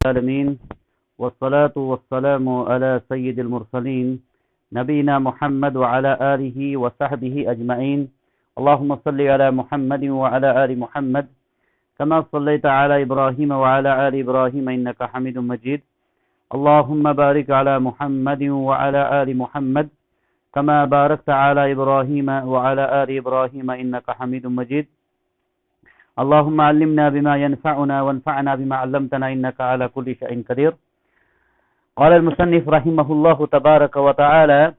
العالمين والصلاة والسلام على سيد المرسلين نبينا محمد وعلى آله وصحبه أجمعين. اللهم صل على محمد وعلى آل محمد كما صليت على إبراهيم وعلى آل إبراهيم إنك حميد مجيد. اللهم بارك على محمد وعلى آل محمد كما باركت على إبراهيم وعلى آل إبراهيم إنك حميد مجيد. اللهم علمنا بما ينفعنا وانفعنا بما علمتنا إنك على كل شيء قدير. قال المصنف رحمه الله تبارك وتعالى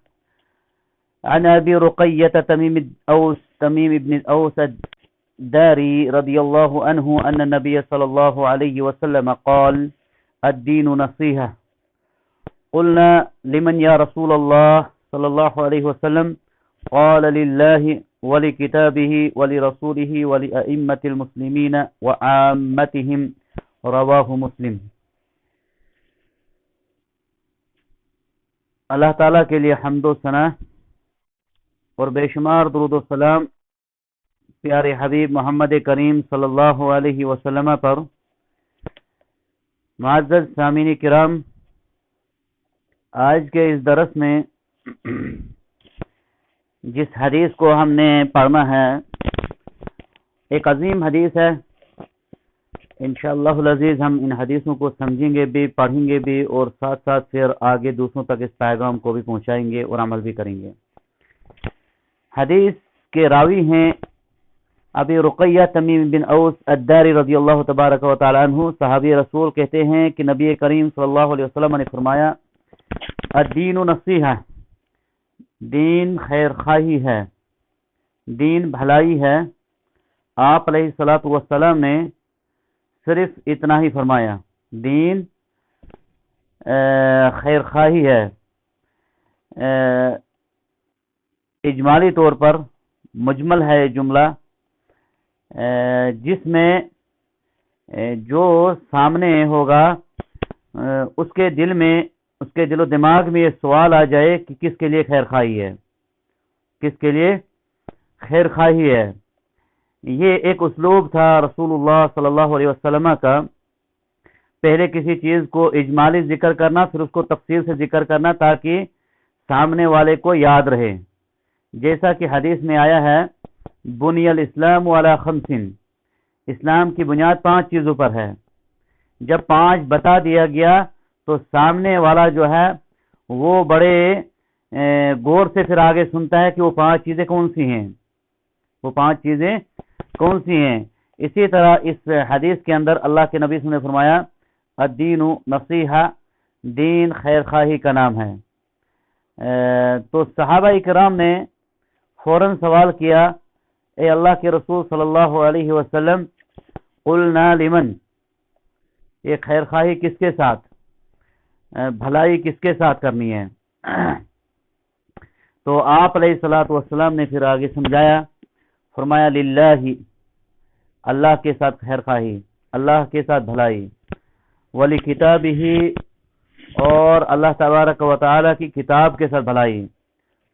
عن أبي رقية تميم بن الأوس الداري رضي الله عنه أن النبي صلى الله عليه وسلم قال الدين نصيحة. قلنا لمن يا رسول الله صلى الله عليه وسلم؟ قال لله ولكتابه ولرسوله ولأئمة المسلمين وعامتهم. رواہ مسلم. اللہ تعالیٰ کے لیے حمد و ثنا اور بے شمار درود و سلام پیارے حبیب محمد کریم صلی اللہ علیہ وسلم پر. معزز سامعین کرام، آج کے اس درس میں جس حدیث کو ہم نے پڑھنا ہے ایک عظیم حدیث ہے. انشاءاللہ العزیز ہم ان حدیثوں کو سمجھیں گے بھی، پڑھیں گے بھی، اور ساتھ ساتھ پھر آگے دوسروں تک اس پیغام کو بھی پہنچائیں گے اور عمل بھی کریں گے. حدیث کے راوی ہیں ابی رقیہ تمیم بن اوس الداری رضی اللہ تبارک و تعالی عنہ. صحابی رسول کہتے ہیں کہ نبی کریم صلی اللہ علیہ وسلم نے فرمایا الدین نصیحہ، دین خیر خواہی ہے، دین بھلائی ہے. آپ علیہ الصلوۃ والسلام نے صرف اتنا ہی فرمایا، دین خیر خواہی ہے. اجمالی طور پر مجمل ہے جملہ، جس میں جو سامنے ہوگا اس کے دل و دماغ میں یہ سوال آ جائے کہ کس کے لیے خیر خواہی ہے، کس کے لیے خیر خواہی ہے. یہ ایک اسلوب تھا رسول اللہ صلی اللہ علیہ وسلم کا، پہلے کسی چیز کو اجمالی ذکر کرنا، پھر اس کو تفصیل سے ذکر کرنا تاکہ سامنے والے کو یاد رہے. جیسا کہ حدیث میں آیا ہے بنی الاسلام علی خمس، اسلام کی بنیاد 5 چیزوں پر ہے. جب 5 بتا دیا گیا تو سامنے والا جو ہے وہ بڑے غور سے پھر آگے سنتا ہے کہ وہ 5 چیزیں کون سی ہیں، وہ 5 چیزیں کون سی ہیں. اسی طرح اس حدیث کے اندر اللہ کے نبی صلی اللہ علیہ وسلم نے فرمایا الدین نصیحہ، دین خیر خواہی کا نام ہے. تو صحابہ کرام نے فوراً سوال کیا اے اللہ کے رسول صلی اللہ علیہ وسلم قلنا لمن، یہ خیر خواہی کس کے ساتھ، بھلائی کس کے ساتھ کرنی ہے؟ تو آپ علیہ الصلوۃ والسلام نے پھر آگے سمجھایا، فرمایا للہ، اللہ کے ساتھ خیر خواہی، اللہ کے ساتھ بھلائی، ولی کتابہ، اور اللہ تبارک و تعالی کی کتاب کے ساتھ بھلائی،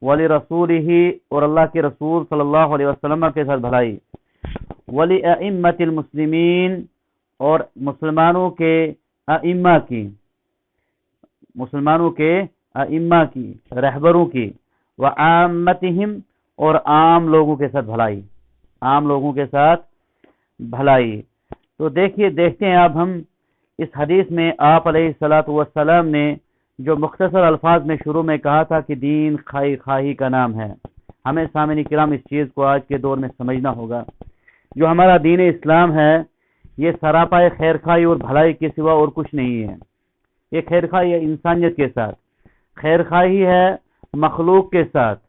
ولی رسولہ، اور اللہ کے رسول صلی اللہ علیہ وسلم کے ساتھ بھلائی، ولی ائمۃ المسلمین، اور مسلمانوں کے ائمہ کی رہبروں کی، وعامتہم، اور عام لوگوں کے ساتھ بھلائی، عام لوگوں کے ساتھ بھلائی. تو دیکھتے ہیں اب ہم اس حدیث میں آپ علیہ الصلوۃ والسلام نے جو مختصر الفاظ میں شروع میں کہا تھا کہ دین خیر خواہی کا نام ہے. ہمیں سامعین کرام اس چیز کو آج کے دور میں سمجھنا ہوگا. جو ہمارا دین اسلام ہے یہ سراپا خیر خواہی اور بھلائی کے سوا اور کچھ نہیں ہے. یہ خیر خواہی ہے انسانیت کے ساتھ، خیر خواہی ہے مخلوق کے ساتھ،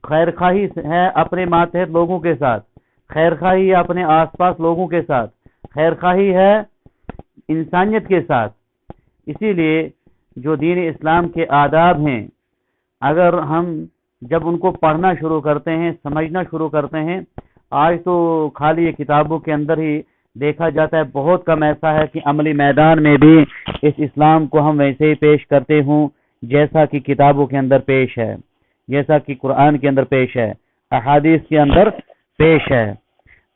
خیر خواہی ہے اپنے ماتحت لوگوں کے ساتھ، خیر خواہی ہے اپنے آس پاس لوگوں کے ساتھ، خیر خواہی ہے انسانیت کے ساتھ. اسی لیے جو دین اسلام کے آداب ہیں، اگر ہم جب ان کو پڑھنا شروع کرتے ہیں، سمجھنا شروع کرتے ہیں، آج تو خالی یہ کتابوں کے اندر ہی دیکھا جاتا ہے، بہت کم ایسا ہے کہ عملی میدان میں بھی اس اسلام کو ہم ویسے ہی پیش کرتے ہوں جیسا کہ کتابوں کے اندر پیش ہے، جیسا کہ قرآن کے اندر پیش ہے، احادیث کے اندر پیش ہے.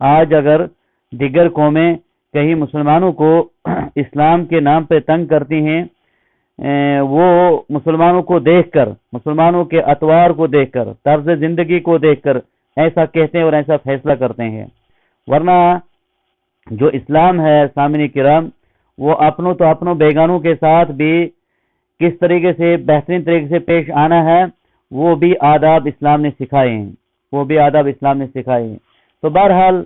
آج اگر دیگر قومیں کہیں مسلمانوں کو اسلام کے نام پہ تنگ کرتی ہیں، وہ مسلمانوں کو دیکھ کر، مسلمانوں کے اطوار کو دیکھ کر، طرز زندگی کو دیکھ کر ایسا کہتے ہیں اور ایسا فیصلہ کرتے ہیں. ورنہ جو اسلام ہے سامعین کرام، وہ اپنوں تو اپنوں بیگانوں کے ساتھ بھی کس طریقے سے بہترین طریقے سے پیش آنا ہے وہ بھی آداب اسلام نے سکھائے ہیں، وہ بھی آداب اسلام نے سکھائے ہیں. تو بہرحال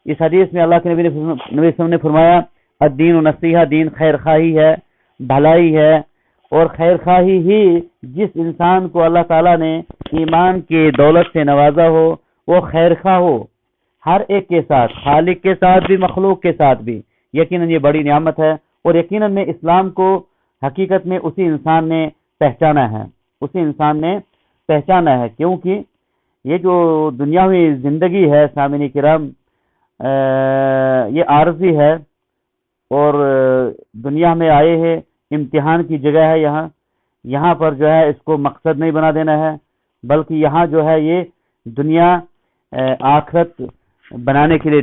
اس حدیث میں اللہ کے نبی صلی اللہ علیہ وسلم نے فرمایا الدین و نصیحہ، دین خیر خواہی ہے، بھلائی ہے. اور خیر خواہی ہی جس انسان کو اللہ تعالیٰ نے ایمان کی دولت سے نوازا ہو وہ خیر خواہ ہو، ہر ایک کے ساتھ، خالق کے ساتھ بھی مخلوق کے ساتھ بھی. یقیناً یہ بڑی نعمت ہے، اور یقیناً میں اسلام کو حقیقت میں اسی انسان نے پہچانا ہے، اسی انسان نے پہچانا ہے. کیونکہ یہ جو دنیاوی زندگی ہے سامعین کرام، یہ عارضی ہے، اور دنیا میں آئے ہیں امتحان کی جگہ ہے. یہاں پر جو ہے اس کو مقصد نہیں بنا دینا ہے، بلکہ یہاں جو ہے یہ دنیا آخرت بنانے کے لیے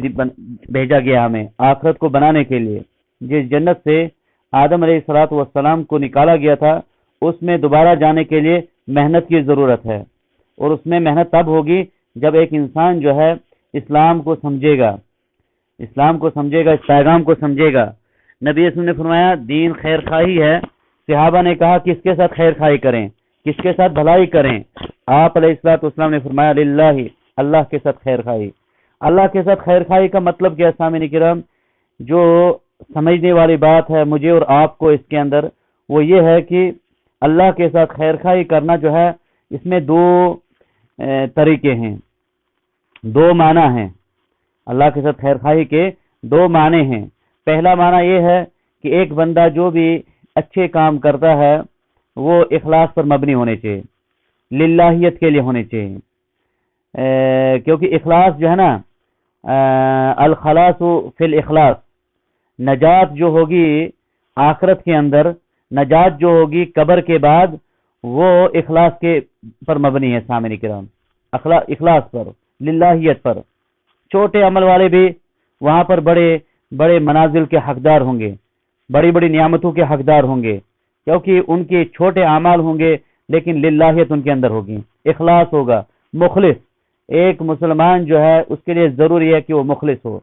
بھیجا گیا، ہمیں آخرت کو بنانے کے لیے. جس جنت سے آدم علیہ الصلوۃ والسلام کو نکالا گیا تھا، اس میں دوبارہ جانے کے لیے محنت کی ضرورت ہے، اور اس میں محنت تب ہوگی جب ایک انسان جو ہے اسلام کو سمجھے گا، اسلام کو سمجھے گا، اس پیغام کو سمجھے گا. نبی اسلام نے فرمایا دین خیر خواہی ہے. صحابہ نے کہا کس کے ساتھ خیر خواہی کریں، کس کے ساتھ بھلائی کریں؟ آپ علیہ الصلوۃ والسلام نے فرمایا للہ، اللہ کے ساتھ خیر خواہی. اللہ کے ساتھ خیر خواہی کا مطلب کیا سامعین کرام؟ جو سمجھنے والی بات ہے مجھے اور آپ کو اس کے اندر، وہ یہ ہے کہ اللہ کے ساتھ خیر خواہی کرنا جو ہے اس میں دو طریقے ہیں، دو معنی ہیں. اللہ کے ساتھ خیر خواہی کے دو معنی ہیں. پہلا معنی یہ ہے کہ ایک بندہ جو بھی اچھے کام کرتا ہے وہ اخلاص پر مبنی ہونے چاہیے، للہیت کے لیے ہونے چاہیے. کیونکہ اخلاص جو ہے نا، الخلاص فی الاخلاص، نجات جو ہوگی آخرت کے اندر، نجات جو ہوگی قبر کے بعد، وہ اخلاص کے پر مبنی ہے سامعین کرام، اخلاص پر، للہیت پر. چھوٹے عمل والے بھی وہاں پر بڑے بڑے منازل کے حقدار ہوں گے، بڑی بڑی نعمتوں کے حقدار ہوں گے، کیونکہ ان کے چھوٹے اعمال ہوں گے لیکن للہیت ان کے اندر ہوگی، اخلاص ہوگا. مخلص، ایک مسلمان جو ہے اس کے لیے ضروری ہے کہ وہ مخلص ہو.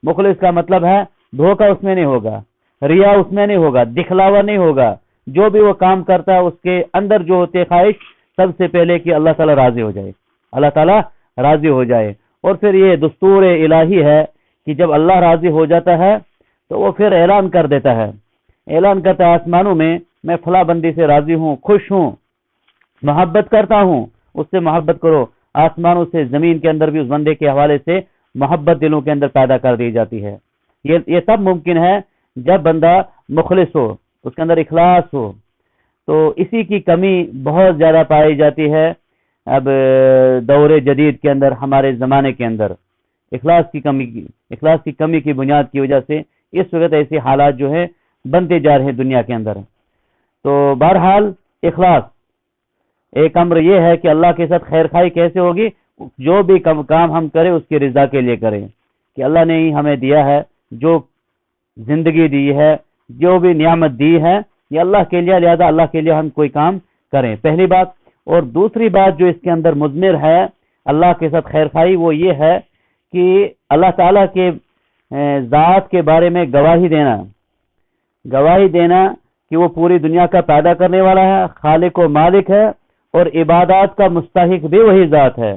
مخلص کا مطلب ہے دھوکہ اس میں نہیں ہوگا، ریا اس میں نہیں ہوگا، دکھلاوا نہیں ہوگا. جو بھی وہ کام کرتا ہے اس کے اندر جو ہوتے خواہش سب سے پہلے کہ اللہ تعالیٰ راضی ہو جائے، اللہ تعالیٰ راضی ہو جائے. اور پھر یہ دستور الہی ہے کہ جب اللہ راضی ہو جاتا ہے تو وہ پھر اعلان کر دیتا ہے، اعلان کرتا ہے آسمانوں میں فلاں بندی سے راضی ہوں، خوش ہوں، محبت کرتا ہوں، اس سے محبت کرو. آسمانوں سے زمین کے اندر بھی اس بندے کے حوالے سے محبت دلوں کے اندر پیدا کر دی جاتی ہے. یہ تب ممکن ہے جب بندہ مخلص ہو، اس کے اندر اخلاص ہو. تو اسی کی کمی بہت زیادہ پائی جاتی ہے اب دور جدید کے اندر، ہمارے زمانے کے اندر. اخلاص کی کمی کی بنیاد کی وجہ سے اس وقت ایسے حالات جو ہے بنتے جا رہے ہیں دنیا کے اندر. تو بہرحال اخلاص ایک امر یہ ہے کہ اللہ کے ساتھ خیر خواہی کیسے ہوگی؟ جو بھی کام ہم کریں اس کی رضا کے لیے کریں، کہ اللہ نے ہی ہمیں دیا ہے، جو زندگی دی ہے، جو بھی نعمت دی ہے، یہ اللہ کے لیے، لہذا اللہ کے لیے ہم کوئی کام کریں، پہلی بات. اور دوسری بات جو اس کے اندر مضمر ہے اللہ کے ساتھ خیر خواہی، وہ یہ ہے کہ اللہ تعالیٰ کے ذات کے بارے میں گواہی دینا کہ وہ پوری دنیا کا پیدا کرنے والا ہے، خالق و مالک ہے، اور عبادات کا مستحق بھی وہی ذات ہے،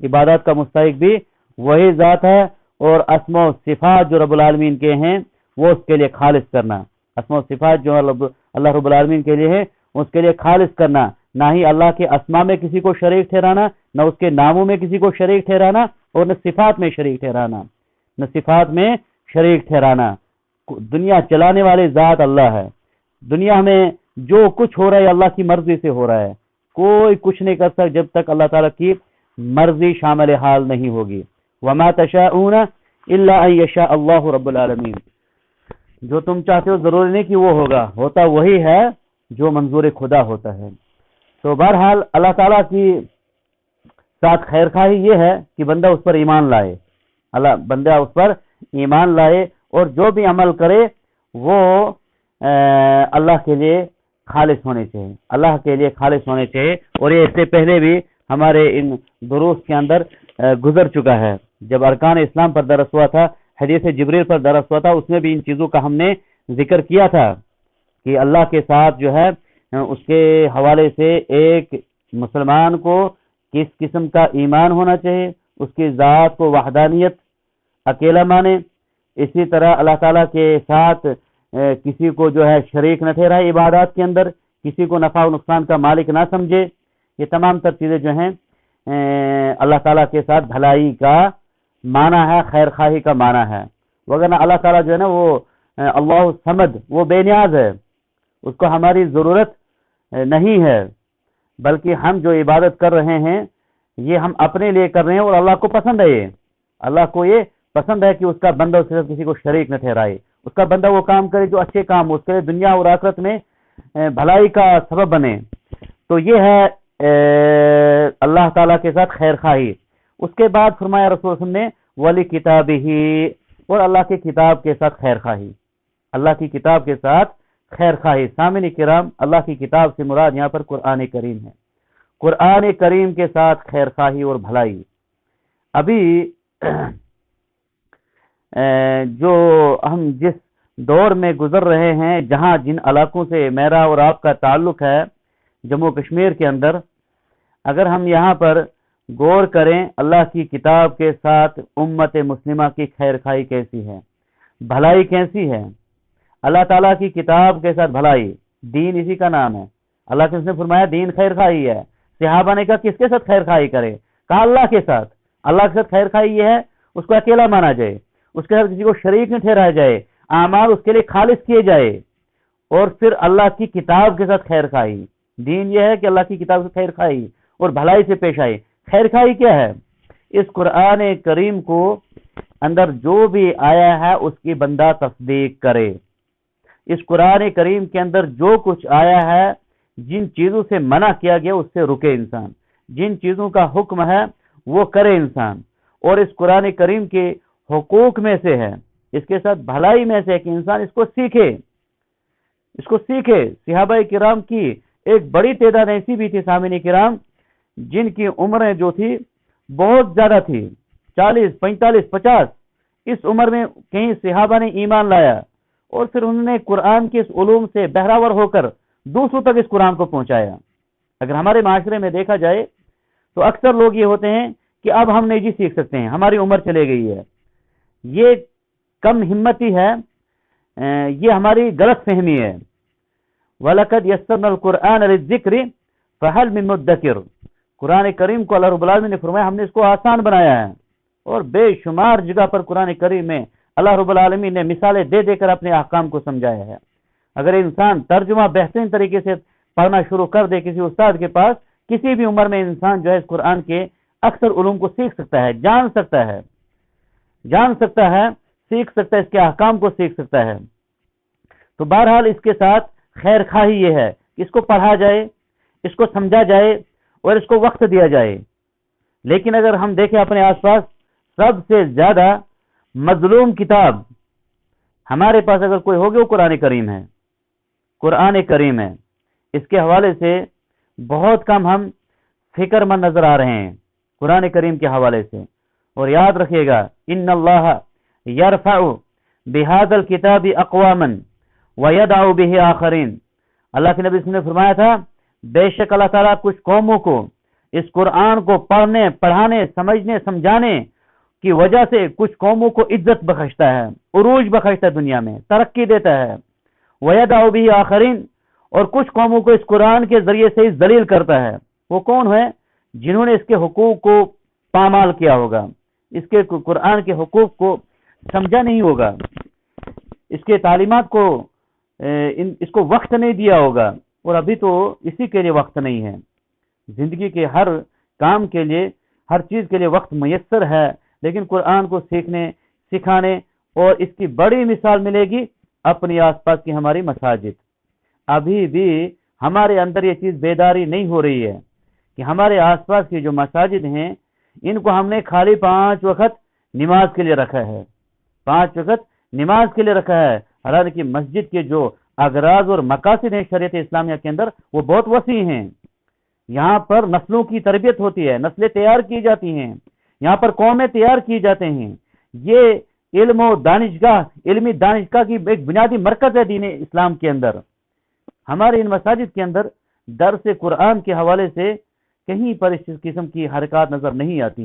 عبادات کا مستحق بھی وہی ذات ہے. اور اسماء و صفات جو رب العالمین کے ہیں وہ اس کے لیے خالص کرنا، اسماء و صفات جو اللہ رب العالمین کے لیے ہے اس کے لیے خالص کرنا، نہ ہی اللہ کے اسماء میں کسی کو شریک ٹھہرانا، نہ اس کے ناموں میں کسی کو شریک ٹھہرانا، اور نہ صفات میں شریک ٹھہرانا. دنیا چلانے والے ذات اللہ ہے. دنیا میں جو کچھ ہو رہا ہے اللہ کی مرضی سے ہو رہا ہے، کوئی کچھ نہیں کر سکتا جب تک اللہ تعالیٰ کی مرضی شامل حال نہیں ہوگی. وما تشاءون الا ان یشاء اللہ رب العالمین. جو تم چاہتے ہو ضروری نہیں کہ وہ ہوتا وہی ہے جو منظور خدا ہوتا ہے. تو بہرحال اللہ تعالیٰ کی ساتھ خیر خواہی یہ ہے کہ بندہ اس پر ایمان لائے، بندہ اس پر ایمان لائے اور جو بھی عمل کرے وہ اللہ کے لیے خالص ہونے چاہیے، اللہ کے لیے خالص ہونے چاہیے۔ اور یہ اس سے پہلے بھی ہمارے ان دروس کے اندر گزر چکا ہے، جب ارکان اسلام پر درس ہوا تھا، حدیث جبریل پر درس ہوا تھا، اس میں بھی ان چیزوں کا ہم نے ذکر کیا تھا کہ اللہ کے ساتھ جو ہے اس کے حوالے سے ایک مسلمان کو کس قسم کا ایمان ہونا چاہیے، اس کی ذات کو وحدانیت اکیلا مانے، اسی طرح اللہ تعالیٰ کے ساتھ کسی کو جو ہے شریک نہ ٹھہرائے عبادات کے اندر، کسی کو نفع و نقصان کا مالک نہ سمجھے۔ یہ تمام تر چیزیں جو ہیں اللہ تعالیٰ کے ساتھ بھلائی کا معنی ہے، خیر خواہی کا معنی ہے، وگرنہ اللہ تعالیٰ جو ہے نا وہ اللہ صمد، وہ بے نیاز ہے، اس کو ہماری ضرورت نہیں ہے، بلکہ ہم جو عبادت کر رہے ہیں یہ ہم اپنے لیے کر رہے ہیں، اور اللہ کو پسند ہے، یہ اللہ کو یہ پسند ہے کہ اس کا بندہ اس کے ساتھ کسی کو شریک نہ ٹھہرائے، اس کا بندہ وہ کام کرے جو اچھے کام ہو، اس کے لیے دنیا اور آخرت میں بھلائی کا سبب بنے۔ تو یہ ہے اللہ تعالیٰ کے ساتھ خیر خواہی۔ اس کے بعد فرمایا رسول اللہ صلی اللہ علیہ وسلم نے ولی کتابہ، اور اللہ کی کتاب کے ساتھ خیر خواہی، اللہ کی کتاب کے ساتھ خیر خواہی۔ سامعین کرام، اللہ کی کتاب سے مراد یہاں پر قرآن کریم ہے، قرآن کریم کے ساتھ خیر خواہی اور بھلائی۔ ابھی جو ہم جس دور میں گزر رہے ہیں، جہاں جن علاقوں سے میرا اور آپ کا تعلق ہے، جموں کشمیر کے اندر، اگر ہم یہاں پر غور کریں اللہ کی کتاب کے ساتھ امت مسلمہ کی خیر خواہی کیسی ہے، بھلائی کیسی ہے، اللہ تعالیٰ کی کتاب کے ساتھ بھلائی، دین اسی کا نام ہے۔ اللہ کے نے فرمایا دین خیر خواہی ہے۔ صحابہ نے کہا کس کے ساتھ خیر خواہی کرے؟ کہا اللہ کے ساتھ۔ اللہ کے ساتھ خیر خواہی یہ ہے اس کو اکیلا مانا جائے، اس کے ساتھ کسی کو شریک نہیں ٹھہرایا جائے، اعمال اس کے لیے خالص کیے جائے، اور پھر اللہ کی کتاب کے ساتھ خیر خواہی۔ دین یہ ہے کہ اللہ کی کتاب سے خیر خواہی اور بھلائی سے پیش آئے۔ خیر خواہی کیا ہے؟ اس قرآن کریم کو اندر جو بھی آیا ہے اس کی بندہ تصدیق کرے۔ اس قرآن کریم کے اندر جو کچھ آیا ہے، جن چیزوں سے منع کیا گیا اس سے رکے انسان، جن چیزوں کا حکم ہے وہ کرے انسان۔ اور اس قرآن کریم کے حقوق میں سے ہے، اس کے ساتھ بھلائی میں سے ہے کہ انسان اس کو سیکھے، اس کو سیکھے۔ صحابہ کرام کی ایک بڑی تعداد ایسی بھی تھی سامعین کرام جن کی عمریں جو تھی بہت زیادہ تھی، 40 45 50۔ اس عمر میں کئی صحابہ نے ایمان لایا، اور پھر انہوں نے قرآن کے اس علوم سے بہراور ہو کر دوسروں تک اس قرآن کو پہنچایا۔ اگر ہمارے معاشرے میں دیکھا جائے تو اکثر لوگ یہ ہوتے ہیں کہ اب ہم نہیں جی سیکھ سکتے ہیں، ہماری عمر چلے گئی ہے۔ یہ کم ہمتی ہے، یہ ہماری غلط فہمی ہے۔ وَلَقَدْ يَسَّرْنَا الْقُرْآنَ لِلذِّكْرِ فَهَلْ مِن مُدَّكِرٍ، قرآن کریم کو اللہ رب العالمین نے فرمایا ہم نے اس کو آسان بنایا ہے، اور بے شمار جگہ پر قرآن کریم میں اللہ رب العالمین نے مثالیں دے دے کر اپنے احکام کو سمجھایا ہے۔ اگر انسان ترجمہ بہترین طریقے سے پڑھنا شروع کر دے کسی استاد کے پاس، کسی بھی عمر میں انسان جو ہے اس قرآن کے اکثر علوم کو سیکھ سکتا ہے، جان سکتا ہے، سیکھ سکتا ہے، اس کے احکام کو سیکھ سکتا ہے۔ تو بہرحال اس کے ساتھ خیر خواہی یہ ہے کہ اس کو پڑھا جائے، اس کو سمجھا جائے اور اس کو وقت دیا جائے۔ لیکن اگر ہم دیکھیں اپنے آس پاس، سب سے زیادہ مظلوم کتاب ہمارے پاس اگر کوئی ہوگی وہ قرآن کریم ہے، قرآن کریم ہے۔ اس کے حوالے سے بہت کم ہم فکر مند نظر آ رہے ہیں قرآن کریم کے حوالے سے۔ اور یاد رکھیے گا ان اللہ یرفع بهذا الكتاب اقواما ويدع به آخرین، اللہ کے نبی صلی اللہ علیہ وسلم نے فرمایا تھا بے شک اللہ تعالیٰ کچھ قوموں کو اس قرآن کو پڑھنے، پڑھانے، سمجھنے، سمجھانے کی وجہ سے کچھ قوموں کو عزت بخشتا ہے، عروج بخشتا ہے، دنیا میں ترقی دیتا ہے۔ وَيَدَعُ بِهِ آخَرِينَ، اور کچھ قوموں کو اس قرآن کے ذریعے سے ذلیل کرتا ہے۔ وہ کون ہے؟ جنہوں نے اس کے حقوق کو پامال کیا ہوگا، اس کے قرآن کے حقوق کو سمجھا نہیں ہوگا، اس کے تعلیمات کو اس کو وقت نہیں دیا ہوگا۔ اور ابھی تو اسی کے لیے وقت نہیں ہے، زندگی کے ہر کام کے لیے، ہر چیز کے لیے وقت میسر ہے، لیکن قرآن کو سیکھنے، سکھانے، اور اس کی بڑی مثال ملے گی اپنی آس پاس کی ہماری مساجد۔ ابھی بھی ہمارے اندر یہ چیز بیداری نہیں ہو رہی ہے کہ ہمارے آس پاس کی جو مساجد ہیں ان کو ہم نے خالی 5 وقت نماز کے لیے رکھا ہے، 5 وقت نماز کے لیے رکھا ہے، حالانکہ مسجد کے جو اغراض اور مقاصد ہیں شریعت اسلامیہ کے اندر وہ بہت وسیع ہیں۔ یہاں پر نسلوں کی تربیت ہوتی ہے، نسلیں تیار کی جاتی ہیں، یہاں پر قومیں تیار کی جاتے ہیں۔ یہ علم و دانشگاہ، علمی دانشگاہ کی ایک بنیادی مرکز ہے دین اسلام کے اندر۔ ہمارے ان مساجد کے اندر درس قرآن کے حوالے سے کہیں پر اس قسم کی حرکات نظر نہیں آتی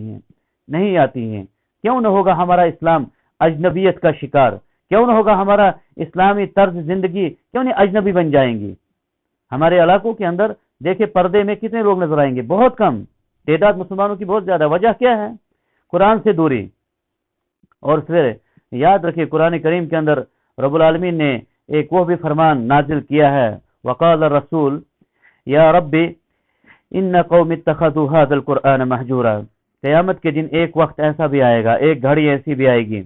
ہیں۔ کیوں نہ ہوگا ہمارا اسلام اجنبیت کا شکار؟ کیوں نہ ہوگا ہمارا اسلامی طرز زندگی کیوں نہیں اجنبی بن جائیں گی؟ ہمارے علاقوں کے اندر دیکھیں پردے میں کتنے لوگ نظر آئیں گے؟ بہت کم تعداد مسلمانوں کی بہت زیادہ۔ وجہ کیا ہے؟ قرآن سے دوری۔ اور پھر یاد رکھیں قرآن کریم کے اندر رب العالمین نے ایک وہ بھی فرمان نازل کیا ہے، وقال الرسول یا رب ان قوم اتخذوا هذا القرآن مہجورا۔ قیامت کے دن ایک وقت ایسا بھی آئے گا، ایک گھڑی ایسی بھی آئے گی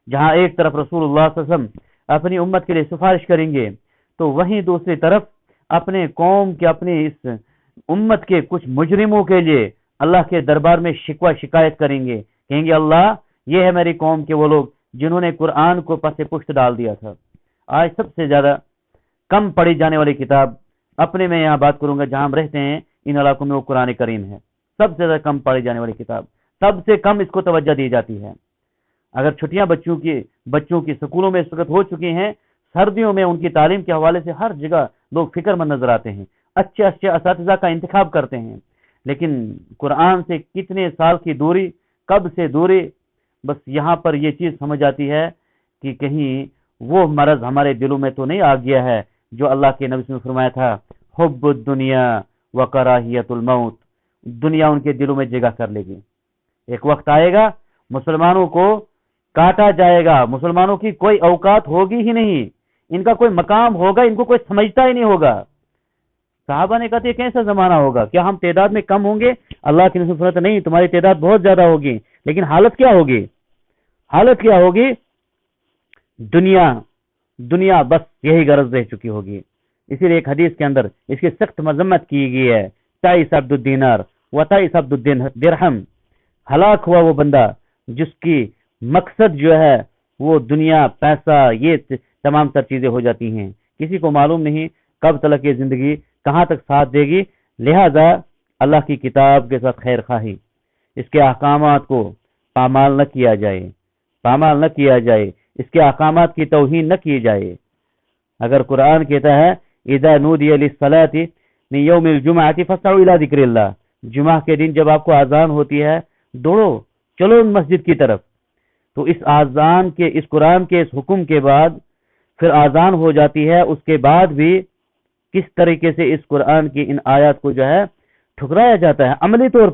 جہاں ایک طرف رسول اللہ صلی اللہ علیہ وسلم اپنی امت کے لیے سفارش کریں گے، تو وہیں دوسری طرف اپنے قوم کے، اپنی اس امت کے کچھ مجرموں کے لیے اللہ کے دربار میں شکوہ شکایت کریں گے، کہیں گے اللہ یہ ہے میری قوم کے وہ لوگ جنہوں نے قرآن کو پس پشت ڈال دیا تھا۔ آج سب سے زیادہ کم پڑھی جانے والی کتاب، اپنے میں یہاں بات کروں گا جہاں ہم رہتے ہیں ان علاقوں میں، وہ قرآن کریم ہے۔ سب سے زیادہ کم پڑھی جانے والی کتاب، سب سے کم اس کو توجہ دی جاتی ہے۔ اگر چھٹیاں بچوں کی سکولوں میں اس وقت ہو چکی ہیں، سردیوں میں ان کی تعلیم کے حوالے سے ہر جگہ لوگ فکر مند نظر آتے ہیں، اچھے اساتذہ کا انتخاب کرتے ہیں، لیکن قرآن سے کتنے سال کی دوری، کب سے دوری، بس یہاں پر یہ چیز سمجھ آتی ہے کہ کہیں وہ مرض ہمارے دلوں میں تو نہیں آ گیا ہے جو اللہ کے نبی نے فرمایا تھا، حب الدنیا وکراہیت الموت۔ دنیا ان کے دلوں میں جگہ کر لے گی، ایک وقت آئے گا مسلمانوں کو کاٹا جائے گا، مسلمانوں کی کوئی اوقات ہوگی ہی نہیں، ان کا کوئی مقام ہوگا، ان کو کوئی سمجھتا ہی نہیں ہوگا۔ صحابہ نے کہا یہ کیسا زمانہ ہوگا؟ کیا ہم تعداد میں کم ہوں گے؟ اللہ کی نبی فرماتے نہیں، تمہاری تعداد بہت زیادہ ہوگی، لیکن حالت کیا ہوگی؟ حالت کیا ہوگی؟ دنیا بس یہی غرض رہ چکی ہوگی۔ اسی لیے ایک حدیث کے اندر اس کی سخت مذمت کی گئی ہے، تعیس عبد الدینار و تعیس عبد الدرہم، ہلاک ہوا وہ بندہ جس کی مقصد جو ہے وہ دنیا، پیسہ، یہ تمام تر چیزیں ہو جاتی ہیں، کسی کو معلوم نہیں کب تلک یہ زندگی کہاں تک ساتھ دے گی۔ لہذا اللہ کی کتاب کے ساتھ خیر خواہی، اس کے احکامات کو پامال نہ کیا جائے، اس کے احکامات کی توہین نہ کی جائے۔ اگر قرآن کہتا ہے اذا نودی للصلاۃ من یوم الجمعۃ فاسعوا الی ذکر اللہ، جمعہ کے دن جب آپ کو اذان ہوتی ہے دوڑو، چلو مسجد کی طرف، تو اس اذان کے، اس قرآن کے اس حکم کے بعد پھر اذان ہو جاتی ہے، اس کے بعد بھی کس طریقے سے اس قرآن کی ان آیات کو جو ہے ٹھکرایا جاتا ہے عملی طور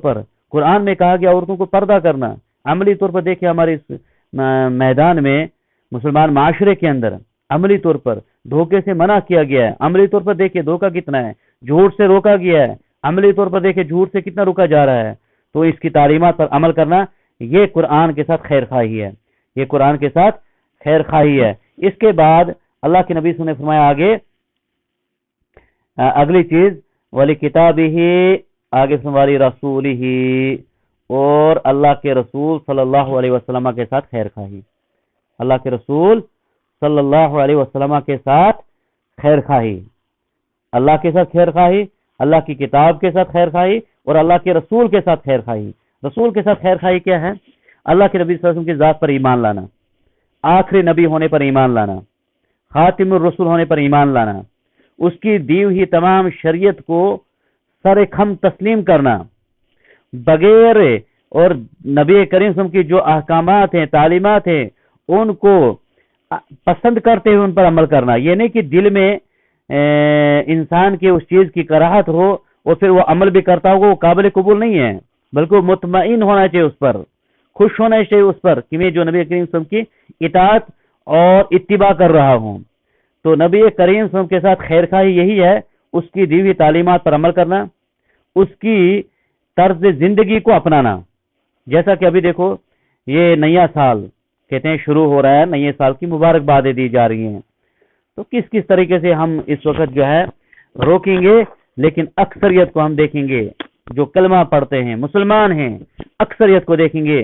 پر۔ قرآن میں کہا گیا عورتوں کو پردہ کرنا، عملی طور پر دیکھیں ہمارے اس میدان میں مسلمان معاشرے کے اندر عملی طور پر دھوکے سے منع کیا گیا ہے، عملی طور پر دیکھیں دھوکہ کتنا ہے، جھوٹ سے روکا گیا ہے، عملی طور پر دیکھیں جھوٹ سے کتنا روکا جا رہا ہے۔ تو اس کی تعلیمات پر عمل کرنا یہ قرآن کے ساتھ خیر خواہی ہے، اس کے بعد اللہ کے نبی نے فرمایا آگے اگلی چیز وَلِكِتَابِهِ، آگے سنوالی رسولِهِ، اور اللہ کے رسول صلی اللہ علیہ وسلم کے ساتھ خیر خواہی، اللہ کے رسول صلی اللہ علیہ وسلم کے ساتھ خیر خواہی، اللہ کے ساتھ خیر خواہی، اللہ کی کتاب کے ساتھ خیر خواہی، اور اللہ کے رسول کے ساتھ خیر خواہی۔ رسول کے ساتھ خیر خواہی کیا ہے؟ اللہ کے نبی صلی اللہ علیہ وسلم کی ذات پر ایمان لانا، آخری نبی ہونے پر ایمان لانا، خاتم الرسول ہونے پر ایمان لانا، اس کی دی ہوئی تمام شریعت کو سر خم تسلیم کرنا، بغیر اور نبی کریم صلی اللہ علیہ وسلم کی جو احکامات ہیں، تعلیمات ہیں، ان کو پسند کرتے ہوئے ان پر عمل کرنا۔ یہ نہیں کہ دل میں انسان کے اس چیز کی کراہت ہو اور پھر وہ عمل بھی کرتا ہوگا، وہ قابل قبول نہیں ہے، بلکہ وہ مطمئن ہونا چاہیے اس پر، خوش ہونا چاہیے اس پر کہ میں جو نبی کریم صلی اللہ علیہ وسلم کی اطاعت اور اتباع کر رہا ہوں۔ تو نبی کریم صلی اللہ علیہ وسلم کے ساتھ خیر خواہی یہی ہے، اس کی دی ہوئی تعلیمات پر عمل کرنا، اس کی طرز زندگی کو اپنانا۔ جیسا کہ ابھی دیکھو یہ نیا سال کہتے ہیں شروع ہو رہا ہے، نئے سال کی مبارکبادیں دی جا رہی ہیں، تو کس طریقے سے ہم اس وقت جو ہے روکیں گے، لیکن اکثریت کو ہم دیکھیں گے جو کلمہ پڑھتے ہیں، مسلمان ہیں، اکثریت کو دیکھیں گے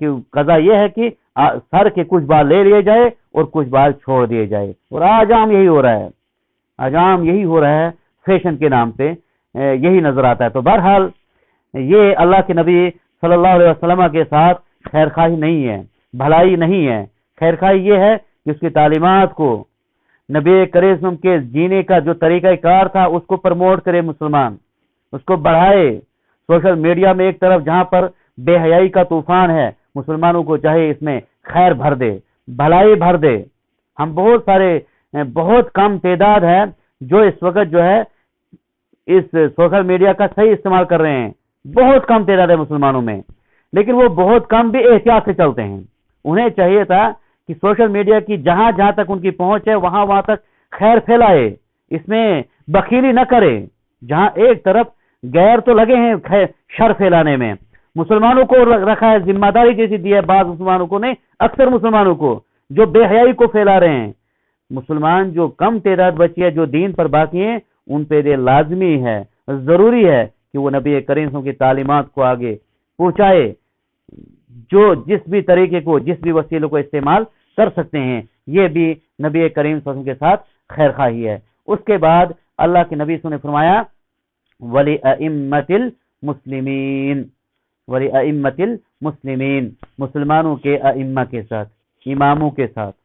کہ قضا یہ ہے کہ سر کے کچھ بال لے لیے جائے اور کچھ بال چھوڑ دیے جائے، اور آج عام یہی ہو رہا ہے، آج عام یہی ہو رہا ہے، فیشن کے نام پہ یہی نظر آتا ہے۔ تو بہرحال یہ اللہ کے نبی صلی اللہ علیہ وسلم کے ساتھ خیر خواہی نہیں ہے، بھلائی نہیں ہے۔ خیر خواہی یہ ہے کہ اس کی تعلیمات کو، نبی کریم صلی اللہ علیہ وسلم کے جینے کا جو طریقہ کار تھا اس کو پروموٹ کرے مسلمان، اس کو بڑھائے۔ سوشل میڈیا میں ایک طرف جہاں پر بے حیائی کا طوفان ہے، مسلمانوں کو چاہے اس میں خیر بھر دے، بھلائی بھر دے۔ ہم بہت کم تعداد ہے جو اس وقت جو ہے اس سوشل میڈیا کا صحیح استعمال کر رہے ہیں، بہت کم تعداد ہے مسلمانوں میں، لیکن وہ بہت کم بھی احتیاط سے چلتے ہیں۔ انہیں چاہیے تھا کہ سوشل میڈیا کی جہاں تک ان کی پہنچ ہے وہاں تک خیر پھیلائے، اس میں بخیلی نہ کرے۔ جہاں ایک طرف غیر تو لگے ہیں شر پھیلانے میں، مسلمانوں کو رکھا ہے ذمہ داری جیسی دی ہے، بعض مسلمانوں کو نہیں، اکثر مسلمانوں کو جو بے حیائی کو پھیلا رہے ہیں۔ مسلمان جو کم تعداد بچی ہے جو دین پر باقی ہیں، ان پہ یہ لازمی ہے، ضروری ہے کہ وہ نبی کریم صلی اللہ علیہ وسلم کی تعلیمات کو آگے پہنچائے، جو جس بھی طریقے کو، جس بھی وسیلے کو استعمال کر سکتے ہیں۔ یہ بھی نبی کریم صلی اللہ علیہ وسلم کے ساتھ خیر خواہی ہے۔ اس کے بعد اللہ کے نبی صلی اللہ علیہ وسلم نے فرمایا وَلِأَئِمَّةِ الْمُسْلِمِينَ، وَلِأَئِمَّةِ الْمُسْلِمِينَ، مسلمانوں کے ائمہ کے ساتھ، اماموں کے ساتھ۔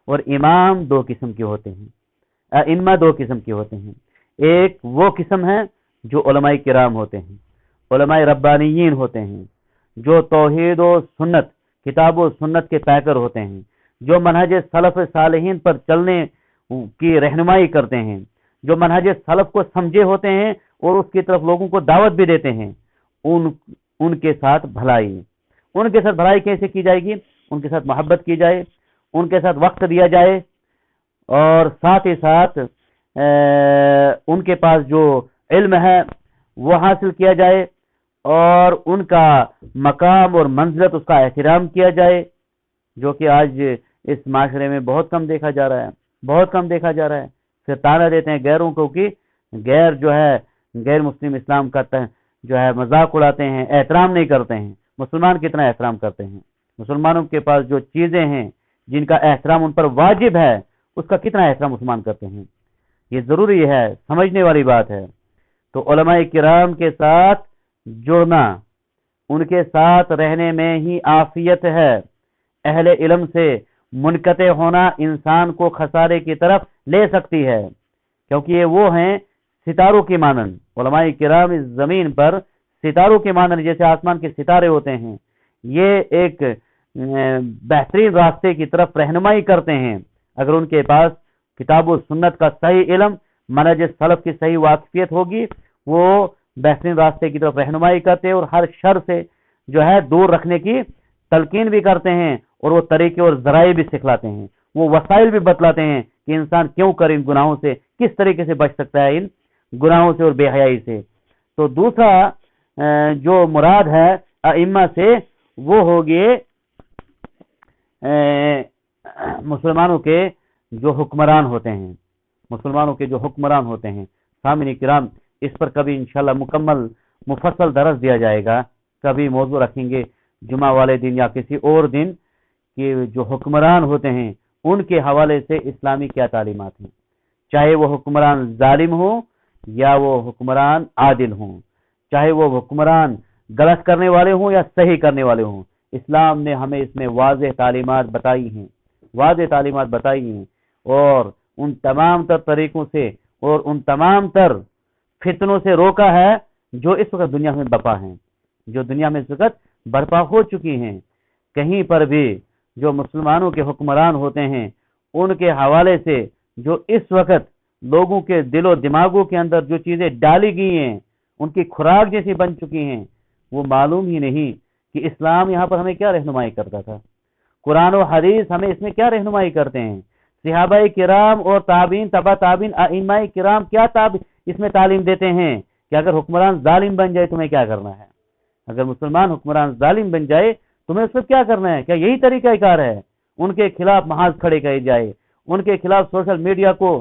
اور امام دو قسم کے ہوتے ہیں، ائمہ دو قسم کے ہوتے ہیں۔ ایک وہ قسم ہے جو علماء کرام ہوتے ہیں، علماء ربانیین ہوتے ہیں، جو توحید و سنت، کتاب و سنت کے پیکر ہوتے ہیں، جو منہج سلف صالحین پر چلنے کی رہنمائی کرتے ہیں، جو منہج سلف کو سمجھے ہوتے ہیں اور اس کی طرف لوگوں کو دعوت بھی دیتے ہیں۔ ان کے ساتھ بھلائی، ان کے ساتھ بھلائی کیسے کی جائے گی؟ ان کے ساتھ محبت کی جائے، ان کے ساتھ وقت دیا جائے، اور ساتھ ہی ساتھ ان کے پاس جو علم ہے وہ حاصل کیا جائے، اور ان کا مقام اور منزلت، اس کا احترام کیا جائے، جو کہ آج اس معاشرے میں بہت کم دیکھا جا رہا ہے، بہت کم دیکھا جا رہا ہے۔ پھر تانا دیتے ہیں غیروں کو کہ غیر جو ہے غیر مسلم اسلام کا جو ہے مذاق اڑاتے ہیں، احترام نہیں کرتے ہیں۔ مسلمان کتنا احترام کرتے ہیں؟ مسلمانوں کے پاس جو چیزیں ہیں جن کا احترام ان پر واجب ہے، اس کا کتنا احترام مسلمان کرتے ہیں؟ یہ ضروری ہے، سمجھنے والی بات ہے۔ تو علماء کرام کے ساتھ جڑنا، ان کے ساتھ رہنے میں ہی عافیت ہے۔ اہل علم سے منقطع ہونا انسان کو خسارے کی طرف لے سکتی ہے، کیونکہ یہ وہ ہیں ستاروں کی مانند۔ علماء کرام اس زمین پر ستاروں کے مانند، جیسے آسمان کے ستارے ہوتے ہیں، یہ ایک بہترین راستے کی طرف رہنمائی کرتے ہیں۔ اگر ان کے پاس کتاب و سنت کا صحیح علم، منہج سلف کی صحیح واقفیت ہوگی، وہ بہترین راستے کی طرف رہنمائی کرتے ہیں، اور ہر شر سے جو ہے دور رکھنے کی تلقین بھی کرتے ہیں، اور وہ طریقے اور ذرائع بھی سکھلاتے ہیں، وہ وسائل بھی بتلاتے ہیں کہ انسان کیوں کر ان گناہوں سے، کس طریقے سے بچ سکتا ہے ان گناہوں سے اور بے حیائی سے۔ تو دوسرا جو مراد ہے ائمہ سے، وہ ہوگی مسلمانوں کے جو حکمران ہوتے ہیں، مسلمانوں کے جو حکمران ہوتے ہیں۔ سامعین کرام، اس پر کبھی انشاءاللہ مکمل مفصل درس دیا جائے گا، کبھی موضوع رکھیں گے جمعہ والے دن یا کسی اور دن، کہ جو حکمران ہوتے ہیں ان کے حوالے سے اسلامی کیا تعلیمات ہیں، چاہے وہ حکمران ظالم ہوں یا وہ حکمران عادل ہوں، چاہے وہ حکمران غلط کرنے والے ہوں یا صحیح کرنے والے ہوں۔ اسلام نے ہمیں اس میں واضح تعلیمات بتائی ہیں، واضح تعلیمات بتائی ہیں، اور ان تمام تر طریقوں سے اور ان تمام تر فتنوں سے روکا ہے جو اس وقت دنیا میں بپا ہیں، جو دنیا میں اس وقت برپا ہو چکی ہیں۔ کہیں پر بھی جو مسلمانوں کے حکمران ہوتے ہیں، ان کے حوالے سے جو اس وقت لوگوں کے دل و دماغوں کے اندر جو چیزیں ڈالی گئی ہیں، ان کی خوراک جیسی بن چکی ہیں، وہ معلوم ہی نہیں کہ اسلام یہاں پر ہمیں کیا رہنمائی کرتا تھا، قرآن و حدیث ہمیں اس میں کیا رہنمائی کرتے ہیں، صحابہ کرام اور تابعین، تبع تابعین، ائمہ کرام کیا اس میں تعلیم دیتے ہیں کہ اگر حکمران ظالم بن جائے تمہیں کیا کرنا ہے، اگر مسلمان حکمران ظالم بن جائے تمہیں اس وقت کیا کرنا ہے، کیا یہی طریقہ کار ہے؟ ان کے خلاف محاذ کھڑے کیے جائے، ان کے خلاف سوشل میڈیا کو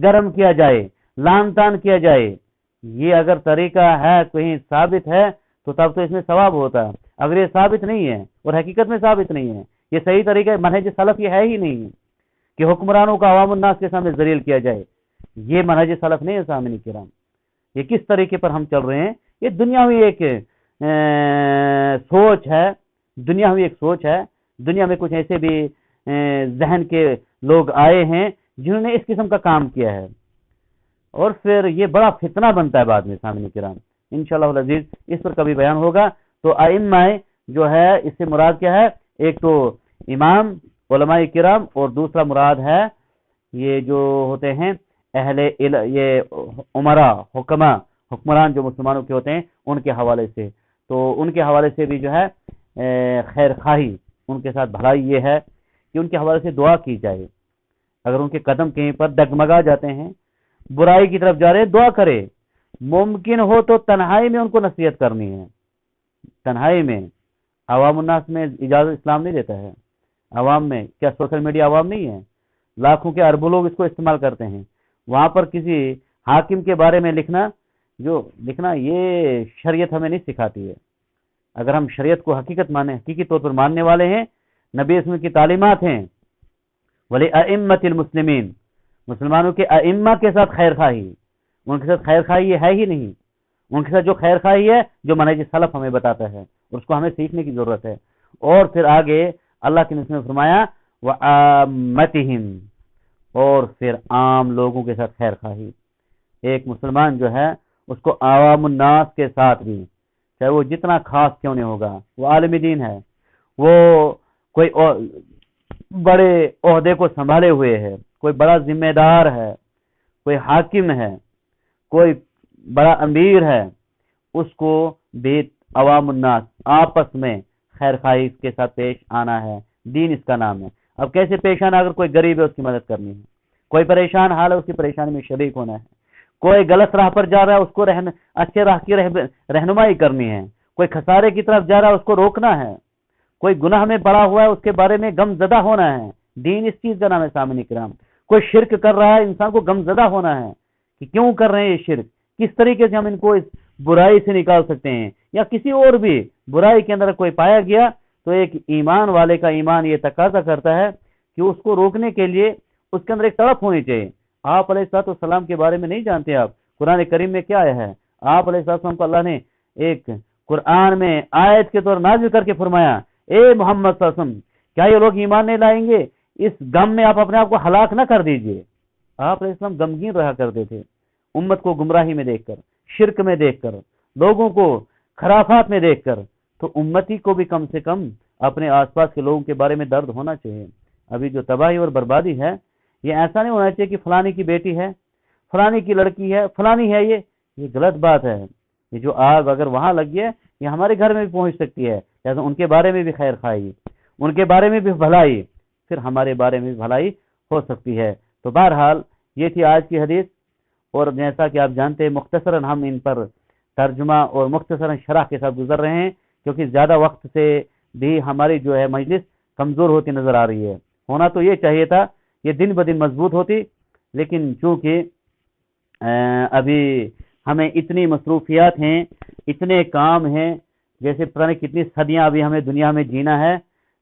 گرم کیا جائے، لان تان کیا جائے۔ یہ اگر طریقہ ہے، کہیں ثابت ہے، تو تب تو اس میں ثواب ہوتا ہے۔ اگر یہ ثابت نہیں ہے اور حقیقت میں ثابت نہیں ہے، یہ صحیح طریقہ منہج سلف یہ ہے ہی نہیں کہ حکمرانوں کو عوام الناس کے سامنے ذلیل کیا جائے، یہ منہج سلف نہیں ہے سامعین کرام۔ یہ کس طریقے پر ہم چل رہے ہیں، یہ دنیاوی ایک سوچ ہے، دنیاوی ایک سوچ ہے۔ دنیا میں کچھ ایسے بھی ذہن کے لوگ آئے ہیں جنہوں نے اس قسم کا کام کیا ہے، اور پھر یہ بڑا فتنہ بنتا ہے بعد میں سامعین کرام۔ انشاءاللہ العزیز اس پر کبھی بیان ہوگا۔ تو ائمہ جو ہے اس سے مراد کیا ہے، ایک تو امام علماء کرام، اور دوسرا مراد ہے یہ جو ہوتے ہیں یہ عمرا حکمران جو مسلمانوں کے ہوتے ہیں ان کے حوالے سے۔ تو ان کے حوالے سے بھی جو ہے خیر خواہی، ان کے ساتھ بھلائی یہ ہے کہ ان کے حوالے سے دعا کی جائے۔ اگر ان کے قدم کہیں پر ڈگمگا جاتے ہیں، برائی کی طرف جا رہے ہیں، دعا کرے، ممکن ہو تو تنہائی میں ان کو نصیحت کرنی ہے، تنہائی میں۔ عوام الناس میں اجازت اسلام نہیں دیتا ہے۔ عوام میں کیا سوشل میڈیا عوام نہیں ہے؟ لاکھوں کے اربوں لوگ اس کو استعمال کرتے ہیں، وہاں پر کسی حاکم کے بارے میں لکھنا یہ شریعت ہمیں نہیں سکھاتی ہے۔ اگر ہم شریعت کو حقیقی طور پر ماننے والے ہیں، نبی اسلام کی تعلیمات ہیں، وَلِأَئِمَّةِ الْمُسْلِمِينَ، مسلمانوں کے ائمہ کے ساتھ خیر خواہی، ان کے ساتھ خیر خواہی یہ ہے ہی نہیں۔ ان کے ساتھ جو خیر خواہی ہے جو منہج سلف ہمیں بتاتا ہے، اور اس کو ہمیں سیکھنے کی ضرورت ہے۔ اور پھر آگے اللہ کے نبی نے فرمایا وَعَامَّتِهِمْ، اور پھر عام لوگوں کے ساتھ خیر خواہی۔ ایک مسلمان جو ہے اس کو عوام الناس کے ساتھ بھی، چاہے وہ جتنا خاص کیوں نہیں ہوگا، وہ عالم دین ہے، وہ کوئی بڑے عہدے کو سنبھالے ہوئے ہے، کوئی بڑا ذمہ دار ہے، کوئی حاکم ہے، کوئی بڑا امیر ہے، اس کو بھی عوام الناس آپس میں خیر خواہی کے ساتھ پیش آنا ہے۔ دین اس کا نام ہے۔ اب کیسے پیش آنا؟ اگر کوئی غریب ہے اس کی مدد کرنی ہے، کوئی پریشان حال ہے اس کی پریشانی میں شریک ہونا ہے، کوئی غلط راہ پر جا رہا ہے اس کو اچھے راہ کی رہنمائی کرنی ہے، کوئی خسارے کی طرف جا رہا ہے اس کو روکنا ہے، کوئی گناہ میں پڑا ہوا ہے اس کے بارے میں غم زدہ ہونا ہے۔ دین اس چیز کا نام ہے سامعین کرام۔ کوئی شرک کر رہا ہے، انسان کو غم زدہ ہونا ہے کہ کیوں کر رہے ہیں یہ شرک، کس طریقے سے ہم ان کو اس برائی سے نکال سکتے ہیں، یا کسی اور بھی برائی کے اندر کوئی پایا گیا تو ایک ایمان والے کا ایمان یہ تقاضا کرتا ہے کہ اس کو روکنے کے لیے اس کے اندر ایک تڑپ ہونی چاہیے۔ آپ علیہ السلام کے بارے میں نہیں جانتے، آپ قرآن کریم میں کیا آیا ہے؟ آپ علیہ السلام کو اللہ نے ایک قرآن میں آیت کے طور نازل کر کے فرمایا، اے محمد صلی اللہ علیہ وسلم، کیا یہ لوگ ایمان نہیں لائیں گے؟ اس غم میں آپ اپنے آپ کو ہلاک نہ کر دیجئے۔ آپ علیہ السلام غمگین رہا کرتے تھے، امت کو گمراہی میں دیکھ کر، شرک میں دیکھ کر، لوگوں کو خرافات میں دیکھ کر، تو امتی کو بھی کم سے کم اپنے آس پاس کے لوگوں کے بارے میں درد ہونا چاہیے۔ ابھی جو تباہی اور بربادی ہے، یہ ایسا نہیں ہونا چاہیے کہ فلانی کی بیٹی ہے، فلانی کی لڑکی ہے، فلانی ہے، یہ غلط بات ہے۔ یہ جو آگ اگر وہاں لگ گیا یہ ہمارے گھر میں بھی پہنچ سکتی ہے، لہذا ان کے بارے میں بھی خیر خواہی، ان کے بارے میں بھی بھلائی، پھر ہمارے بارے میں بھی بھلائی ہو سکتی ہے۔ تو بہرحال یہ تھی آج کی حدیث، اور جیسا کہ آپ جانتے ہیں مختصراً ہم ان پر ترجمہ اور مختصراً شرح کے ساتھ گزر رہے ہیں، کیونکہ زیادہ وقت سے بھی ہماری جو ہے مجلس کمزور ہوتی نظر آ رہی ہے۔ ہونا تو یہ چاہیے تھا، یہ دن بدن مضبوط ہوتی، لیکن چونکہ ابھی ہمیں اتنی مصروفیات ہیں، اتنے کام ہیں، جیسے پتہ نہیں کتنی صدیاں ابھی ہمیں دنیا میں جینا ہے،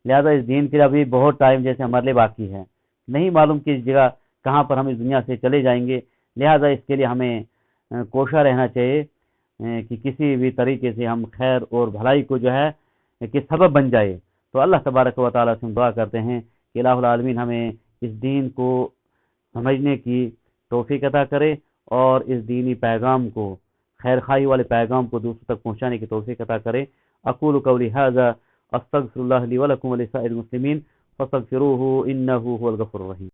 لہذا اس دین کے لیے ابھی بہت ٹائم جیسے ہمارے لیے باقی ہے، نہیں معلوم کس جگہ کہاں پر ہم اس دنیا سے چلے جائیں گے، لہذا اس کے لیے ہمیں کوشاں رہنا چاہیے کہ کسی بھی طریقے سے ہم خیر اور بھلائی کو جو ہے کہ سبب بن جائے۔ تو اللہ تبارک و تعالیٰ سے ہم دعا کرتے ہیں کہ الہ العالمین ہمیں اس دین کو سمجھنے کی توفیق عطا کرے، اور اس دینی پیغام کو، خیر خواہی والے پیغام کو دوسروں تک پہنچانے کی توفیق عطا کرے۔ اقول قولی ھذا استغفر اللہ لی ولکم ولسائر المسلمین فاستغفروہ انہ ھو الغفور الرحیم۔